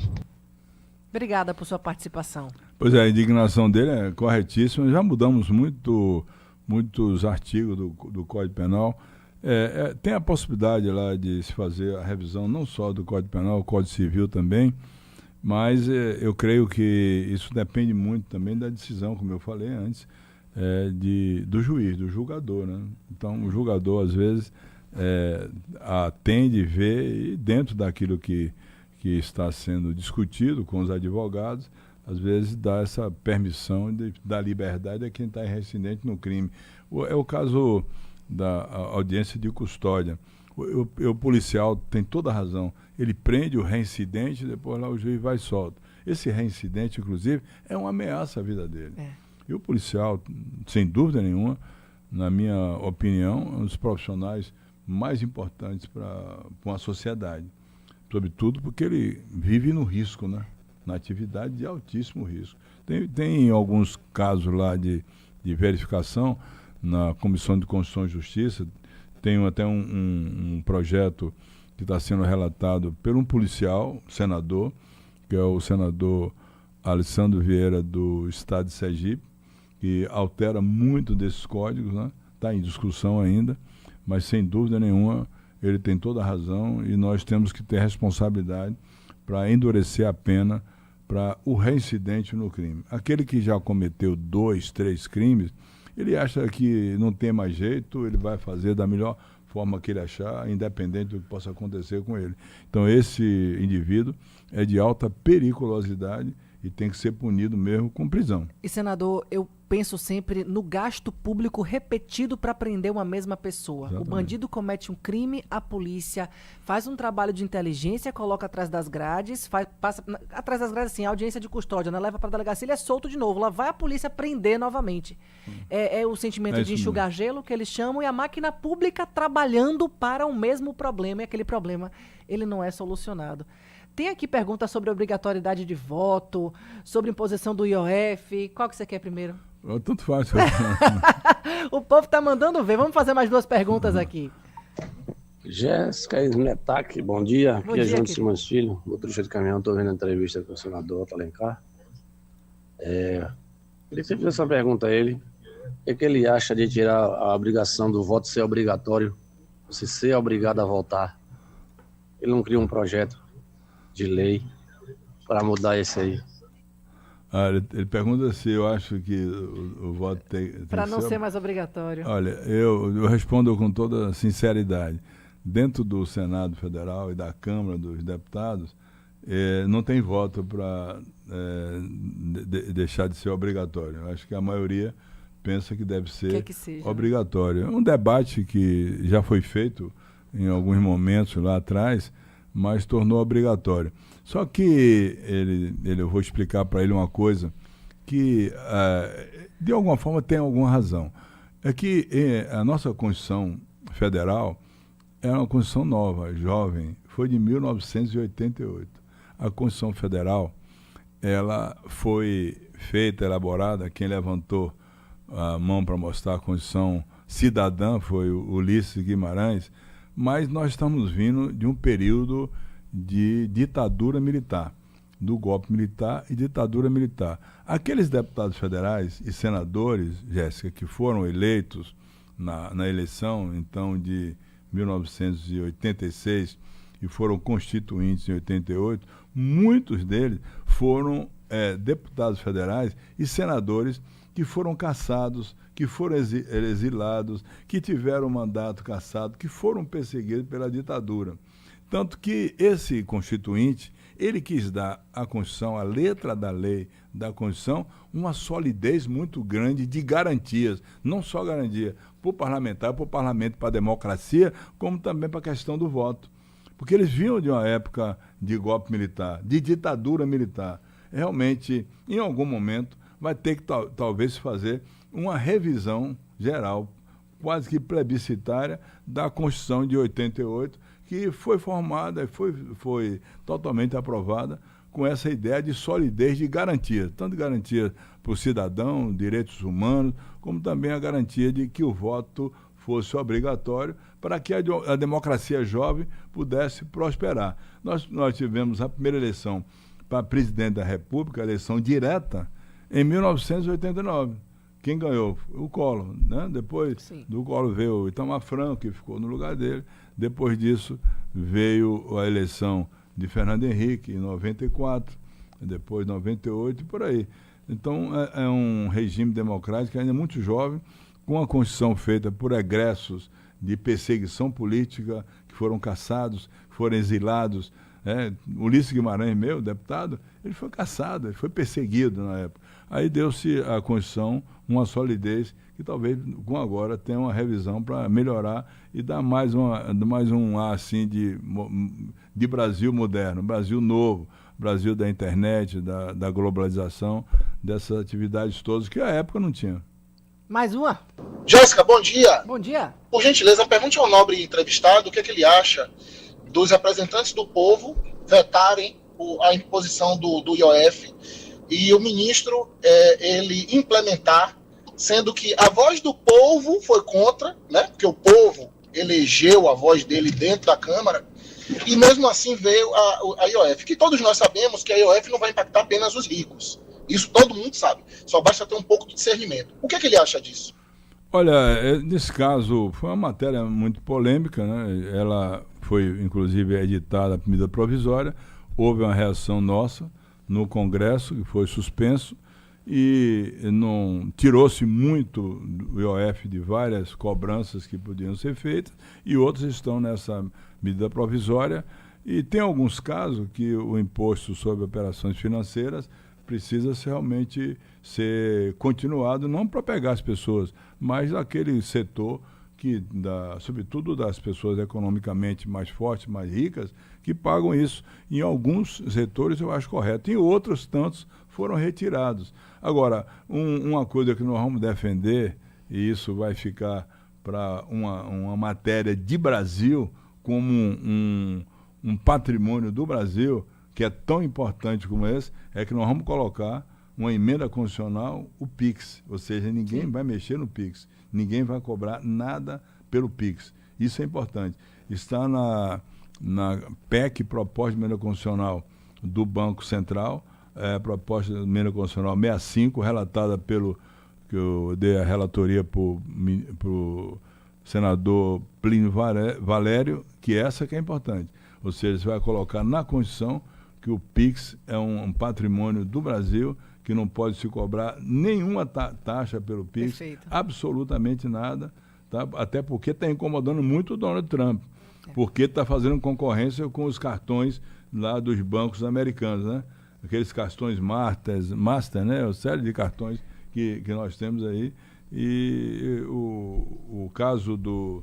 Obrigada por sua participação. Pois é, a indignação dele é corretíssima. Já mudamos muitos artigos do Código Penal. Tem a possibilidade lá de se fazer a revisão não só do Código Penal, o Código Civil também, mas eu creio que isso depende muito também da decisão, como eu falei antes, do juiz, do julgador, né? Então o julgador às vezes atende, vê, e dentro daquilo que está sendo discutido com os advogados, às vezes dá essa permissão da liberdade a quem está reincidente no crime. É o caso da audiência de custódia. O policial tem toda a razão, ele prende o reincidente, depois lá o juiz vai e solta. Esse reincidente, inclusive, é uma ameaça à vida dele. E o policial, sem dúvida nenhuma, na minha opinião, é um dos profissionais mais importantes para uma sociedade. Sobretudo porque ele vive no risco, né? Na atividade de altíssimo risco. Tem alguns casos lá de verificação na Comissão de Constituição e Justiça, tem até um projeto que está sendo relatado por um policial, senador, que é o senador Alessandro Vieira, do estado de Sergipe, que altera muito desses códigos, né? Está em discussão ainda, mas sem dúvida nenhuma ele tem toda a razão e nós temos que ter responsabilidade para endurecer a pena para o reincidente no crime. Aquele que já cometeu 2, 3 crimes, ele acha que não tem mais jeito, ele vai fazer da melhor forma que ele achar, independente do que possa acontecer com ele. Então esse indivíduo é de alta periculosidade e tem que ser punido mesmo com prisão. E, senador, eu penso sempre no gasto público repetido para prender uma mesma pessoa. Exatamente. O bandido comete um crime, a polícia faz um trabalho de inteligência, coloca atrás das grades, passa atrás das grades, assim, a audiência de custódia, né? Leva para a delegacia, ele é solto de novo. Lá vai a polícia prender novamente. É o sentimento de enxugar gelo que eles chamam, e a máquina pública trabalhando para o mesmo problema, e aquele problema ele não é solucionado. Tem aqui perguntas sobre obrigatoriedade de voto, sobre imposição do IOF. Qual que você quer primeiro? Tanto faz. O povo tá mandando ver. Vamos fazer mais 2 perguntas aqui. Jéssica Ismetac, bom dia. Bom aqui dia, é João Simões Filho, motorista de caminhão. Estou vendo a entrevista com o senador Otto Alencar. Queria que você fizesse essa pergunta a ele. O que ele acha de tirar a obrigação do voto ser obrigatório, você ser obrigado a votar? Ele não cria um projeto de lei para mudar isso aí? Ele pergunta se eu acho que o voto tem para não ser mais obrigatório. Olha, eu respondo com toda sinceridade. Dentro do Senado Federal e da Câmara dos Deputados, não tem voto para deixar de ser obrigatório. Eu acho que a maioria pensa que deve ser obrigatório. É um debate que já foi feito em alguns momentos lá atrás, mas tornou obrigatório. Só que eu vou explicar para ele uma coisa que, de alguma forma, tem alguma razão. É que a nossa Constituição Federal é uma Constituição nova, jovem, foi de 1988. A Constituição Federal, ela foi feita, elaborada, quem levantou a mão para mostrar a Constituição cidadã foi o Ulisses Guimarães, mas nós estamos vindo de um período de ditadura militar, do golpe militar e ditadura militar. Aqueles deputados federais e senadores, Jéssica, que foram eleitos na eleição, então, de 1986 e foram constituintes em 88, muitos deles foram deputados federais e senadores que foram cassados, que foram exilados, que tiveram mandato cassado, que foram perseguidos pela ditadura. Tanto que esse constituinte, ele quis dar à Constituição, à letra da lei da Constituição, uma solidez muito grande de garantias, não só garantia para o parlamentar, para o parlamento, para a democracia, como também para a questão do voto. Porque eles vinham de uma época de golpe militar, de ditadura militar. Realmente, em algum momento, vai ter que talvez fazer uma revisão geral, quase que plebiscitária, da Constituição de 88, que foi formada e foi totalmente aprovada com essa ideia de solidez de garantia, tanto garantia para o cidadão, direitos humanos, como também a garantia de que o voto fosse obrigatório para que a democracia jovem pudesse prosperar. Nós tivemos a primeira eleição para presidente da República, a eleição direta, em 1989. Quem ganhou? O Collor, né? Depois do Collor veio o Itamar Franco, que ficou no lugar dele. Depois disso veio a eleição de Fernando Henrique, em 94, depois 98 e por aí. Então é um regime democrático ainda muito jovem, com a Constituição feita por egressos de perseguição política, que foram caçados, foram exilados. Ulisses Guimarães, meu deputado, ele foi caçado, ele foi perseguido na época. Aí deu-se à Constituição uma solidez que talvez com agora tenha uma revisão para melhorar e dar mais um ar assim de Brasil moderno, Brasil novo, Brasil da internet, da globalização, dessas atividades todas que à época não tinha. Mais uma. Jéssica, bom dia. Bom dia. Por gentileza, pergunte ao nobre entrevistado o que ele acha dos representantes do povo vetarem a imposição do IOF e o ministro ele implementar, sendo que a voz do povo foi contra, né? Porque o povo elegeu a voz dele dentro da Câmara e mesmo assim veio a IOF, que todos nós sabemos que a IOF não vai impactar apenas os ricos. Isso todo mundo sabe, só basta ter um pouco de discernimento. O que ele acha disso? Olha, nesse caso foi uma matéria muito polêmica, né? Ela foi inclusive editada a medida provisória, houve uma reação nossa no Congresso, que foi suspenso, e não tirou-se muito do IOF de várias cobranças que podiam ser feitas, e outros estão nessa medida provisória, e tem alguns casos que o imposto sobre operações financeiras precisa realmente ser continuado, não para pegar as pessoas, mas aquele setor sobretudo das pessoas economicamente mais fortes, mais ricas, que pagam isso. Em alguns setores eu acho correto, em outros tantos foram retirados. Agora, uma coisa que nós vamos defender, e isso vai ficar para uma matéria de Brasil, como um patrimônio do Brasil, que é tão importante como esse, é que nós vamos colocar uma emenda constitucional, o PIX, ou seja, ninguém vai mexer no PIX, ninguém vai cobrar nada pelo PIX. Isso é importante. Está na PEC, proposta de emenda constitucional do Banco Central, proposta de emenda constitucional 65, relatada que eu dei a relatoria para o senador Plínio Valério, que essa que é importante. Ou seja, você vai colocar na Constituição que o PIX é um patrimônio do Brasil, que não pode se cobrar nenhuma taxa pelo PIX, perfeito, absolutamente nada, tá? Até porque está incomodando muito o Donald Trump, porque está fazendo concorrência com os cartões lá dos bancos americanos, né? Aqueles cartões Master, né? Uma série de cartões que nós temos aí, e o caso do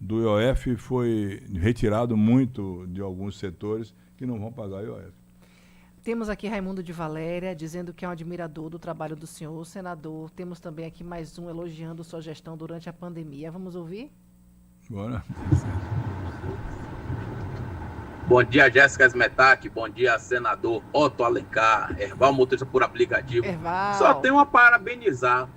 IOF foi retirado muito de alguns setores que não vão pagar IOF. Temos aqui Raimundo de Valéria, dizendo que é um admirador do trabalho do senhor, senador. Temos também aqui mais um elogiando sua gestão durante a pandemia. Vamos ouvir? Bora. Bom dia, Jéssica Smetak. Bom dia, senador Otto Alencar. Erval, motorista por aplicativo. Erval. Só tenho a parabenizar.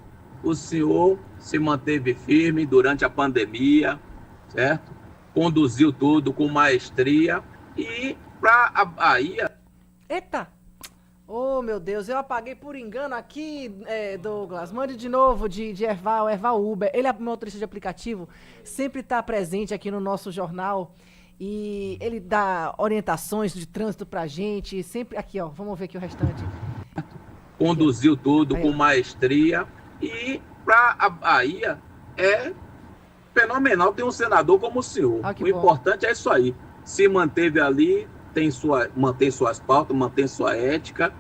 O senhor se manteve firme durante a pandemia, certo? Conduziu tudo com maestria e para a Bahia... Eita! Oh, meu Deus, eu apaguei por engano aqui, Douglas. Mande de novo de Erval Uber. Ele é motorista de aplicativo, sempre está presente aqui no nosso jornal e ele dá orientações de trânsito pra gente. Sempre aqui, ó. Vamos ver aqui o restante. Conduziu tudo com maestria e para a Bahia é fenomenal ter um senador como o senhor. O importante é isso aí. Se manteve ali, mantém suas pautas, mantém sua ética.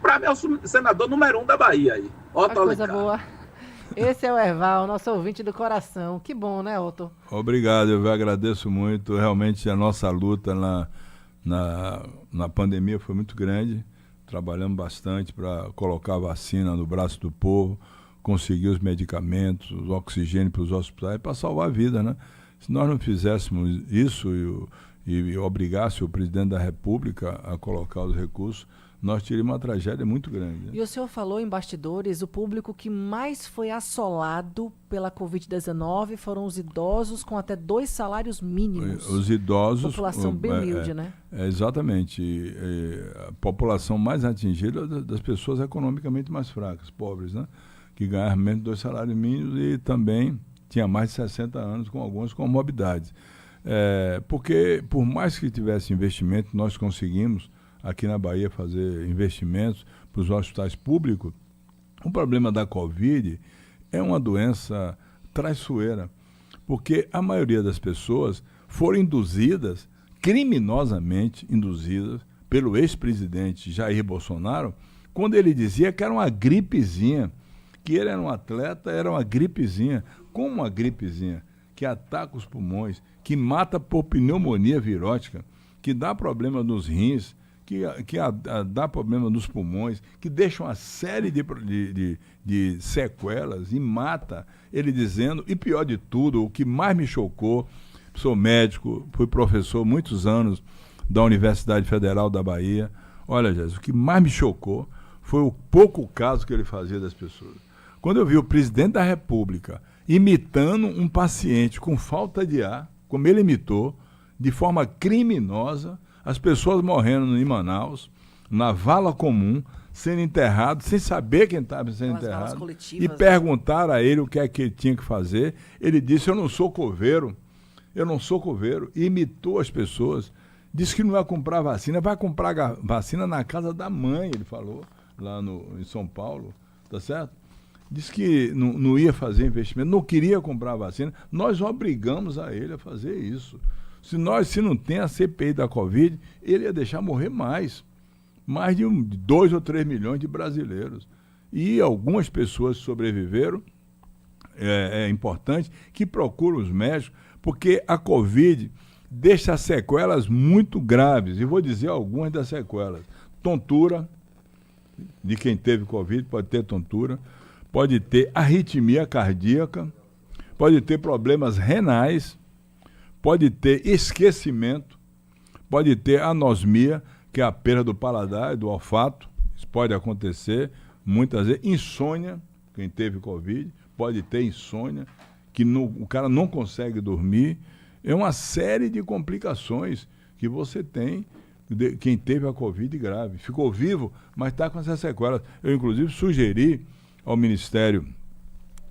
Para mim é o senador número 1 da Bahia aí. Otto Coisa Alencar. boa. Esse é o Erval, nosso ouvinte do coração. Que bom, né, Otto? Obrigado, eu agradeço muito. Realmente a nossa luta na pandemia foi muito grande. Trabalhamos bastante para colocar a vacina no braço do povo, conseguir os medicamentos, o oxigênio para os hospitais, para salvar a vida, né? Se nós não fizéssemos isso e obrigasse o presidente da República a colocar os recursos, nós teríamos uma tragédia muito grande. Né? E o senhor falou em bastidores, o público que mais foi assolado pela Covid-19 foram os idosos com até 2 salários mínimos. Os idosos... População bem humilde, né? Exatamente. A população mais atingida das pessoas economicamente mais fracas, pobres, né? Que ganhavam menos de 2 salários mínimos e também tinha mais de 60 anos com algumas comorbidades. Porque, por mais que tivesse investimento, nós conseguimos aqui na Bahia fazer investimentos para os hospitais públicos. O problema da Covid é uma doença traiçoeira, porque a maioria das pessoas foram induzidas, criminosamente induzidas, pelo ex-presidente Jair Bolsonaro, quando ele dizia que era uma gripezinha, que ele era um atleta, era uma gripezinha. Como uma gripezinha que ataca os pulmões, que mata por pneumonia virótica, que dá problema nos rins, que dá problema nos pulmões, que deixa uma série de sequelas e mata, ele dizendo, e pior de tudo, o que mais me chocou, sou médico, fui professor muitos anos da Universidade Federal da Bahia, olha, Jesus, o que mais me chocou foi o pouco caso que ele fazia das pessoas. Quando eu vi o presidente da República imitando um paciente com falta de ar, como ele imitou, de forma criminosa, as pessoas morrendo em Manaus, na vala comum, sendo enterrados, sem saber quem estava sendo enterrado, e perguntaram a ele o que é que ele tinha que fazer. Ele disse, eu não sou coveiro, e imitou as pessoas, disse que não vai comprar vacina, vai comprar vacina na casa da mãe, ele falou, lá em São Paulo, tá certo? Disse que não ia fazer investimento, não queria comprar vacina, nós obrigamos a ele a fazer isso. Se não tem a CPI da Covid, ele ia deixar morrer mais. mais de 2 ou 3 milhões de brasileiros. E algumas pessoas sobreviveram, é importante, que procuram os médicos, porque a Covid deixa sequelas muito graves. E vou dizer algumas das sequelas. Tontura, de quem teve Covid, pode ter tontura, pode ter arritmia cardíaca, pode ter problemas renais, pode ter esquecimento, pode ter anosmia, que é a perda do paladar e do olfato, isso pode acontecer, muitas vezes, insônia, quem teve Covid, pode ter insônia, que o cara não consegue dormir, é uma série de complicações que você tem, quem teve a Covid grave. Ficou vivo, mas está com essas sequelas. Eu, inclusive, sugeri ao Ministério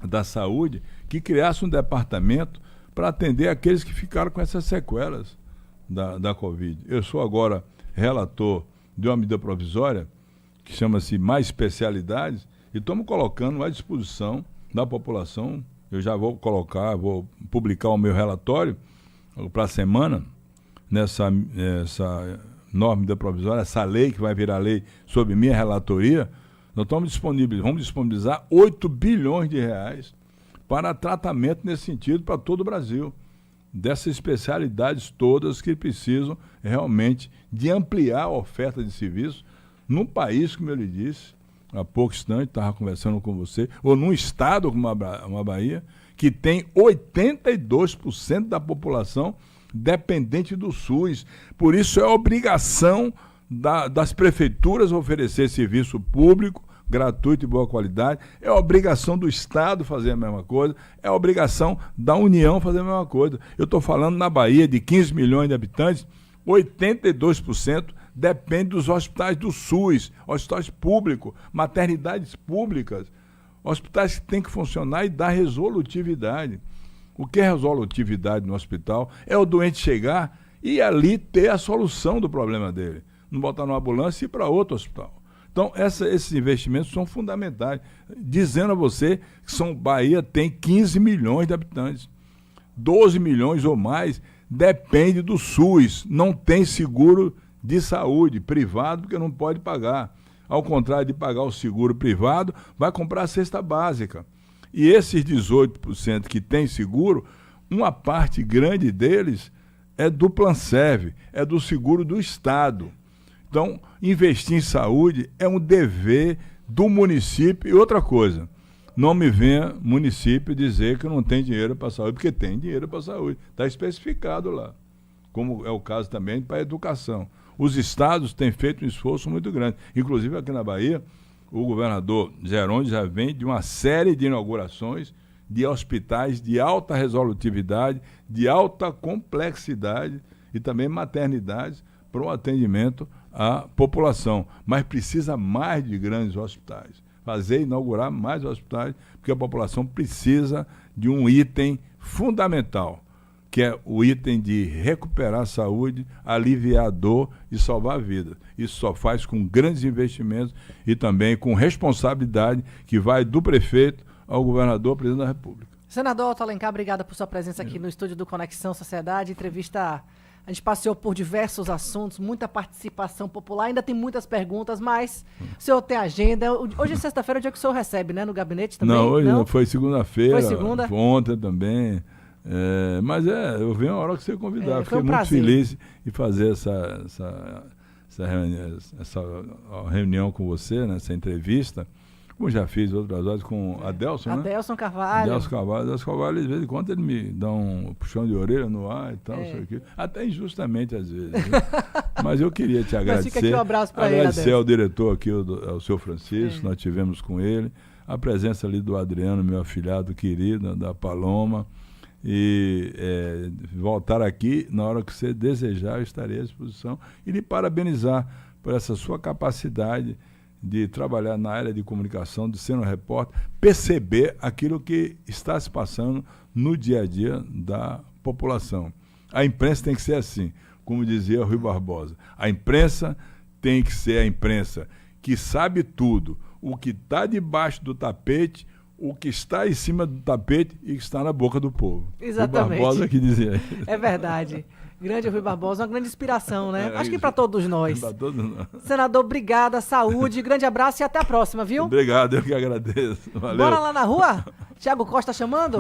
da Saúde que criasse um departamento para atender aqueles que ficaram com essas sequelas da Covid. Eu sou agora relator de uma medida provisória que chama-se Mais Especialidades e estamos colocando à disposição da população. Eu já vou publicar o meu relatório para a semana, nessa norma medida provisória, essa lei que vai virar lei sob minha relatoria. Nós vamos disponibilizar 8 bilhões de reais para tratamento nesse sentido para todo o Brasil, dessas especialidades todas que precisam realmente de ampliar a oferta de serviços num país, como eu lhe disse, há pouco instante, estava conversando com você, ou num estado como uma Bahia, que tem 82% da população dependente do SUS. Por isso é obrigação das prefeituras oferecer serviço público, gratuito e boa qualidade, é obrigação do Estado fazer a mesma coisa, é obrigação da União fazer a mesma coisa. Eu estou falando na Bahia de 15 milhões de habitantes, 82% depende dos hospitais do SUS, hospitais públicos, maternidades públicas, hospitais que têm que funcionar e dar resolutividade. O que é resolutividade no hospital? É o doente chegar e ali ter a solução do problema dele. Não botar numa ambulância e ir para outro hospital. Então, esses investimentos são fundamentais. Dizendo a você que Bahia tem 15 milhões de habitantes. 12 milhões ou mais depende do SUS. Não tem seguro de saúde privado porque não pode pagar. Ao contrário de pagar o seguro privado, vai comprar a cesta básica. E esses 18% que tem seguro, uma parte grande deles é do Planserve, é do seguro do Estado. Então, investir em saúde é um dever do município. E outra coisa, não me venha município dizer que não tem dinheiro para a saúde, porque tem dinheiro para a saúde. Está especificado lá, como é o caso também para a educação. Os estados têm feito um esforço muito grande. Inclusive aqui na Bahia, o governador Geronde já vem de uma série de inaugurações de hospitais de alta resolutividade, de alta complexidade e também maternidades para o atendimento à população. Mas precisa mais de grandes hospitais. Inaugurar mais hospitais, porque a população precisa de um item fundamental, que é o item de recuperar a saúde, aliviar a dor e salvar a vida. Isso só faz com grandes investimentos e também com responsabilidade que vai do prefeito ao governador, ao presidente da República. Senador Otto Alencar, obrigada por sua presença aqui no estúdio do Conexão Sociedade. Entrevista, a gente passeou por diversos assuntos, muita participação popular, ainda tem muitas perguntas, mas o senhor tem agenda. Hoje é sexta-feira, o dia que o senhor recebe, né? No gabinete também? Não, hoje não, foi segunda-feira. Foi segunda? Ontem também. Mas eu venho a hora que você convidar. Fiquei muito feliz em fazer essa reunião com você, né, essa entrevista, como já fiz outras horas com Adelson, né? Adelson Carvalho. Adelson Carvalho, de vez em quando ele me dá um puxão de orelha no ar e tal, isso aqui. Até injustamente às vezes. Mas eu queria te agradecer. Mas fica aqui um abraço para ele, agradecer ao diretor aqui, ao seu Francisco, nós tivemos com ele, a presença ali do Adriano, meu afilhado querido, da Paloma. E voltar aqui, na hora que você desejar, eu estarei à disposição. E lhe parabenizar por essa sua capacidade de trabalhar na área de comunicação, de ser um repórter, perceber aquilo que está se passando no dia a dia da população. A imprensa tem que ser assim, como dizia o Rui Barbosa. A imprensa tem que ser a imprensa que sabe tudo, o que está debaixo do tapete, o que está em cima do tapete e que está na boca do povo. Exatamente. O Barbosa que dizia isso. É verdade. Grande Rui Barbosa, uma grande inspiração, né? Acho que para todos nós. Para todos nós. Senador, obrigada, saúde, grande abraço e até a próxima, viu? Obrigado, eu que agradeço. Valeu. Bora lá na rua? Thiago Costa chamando?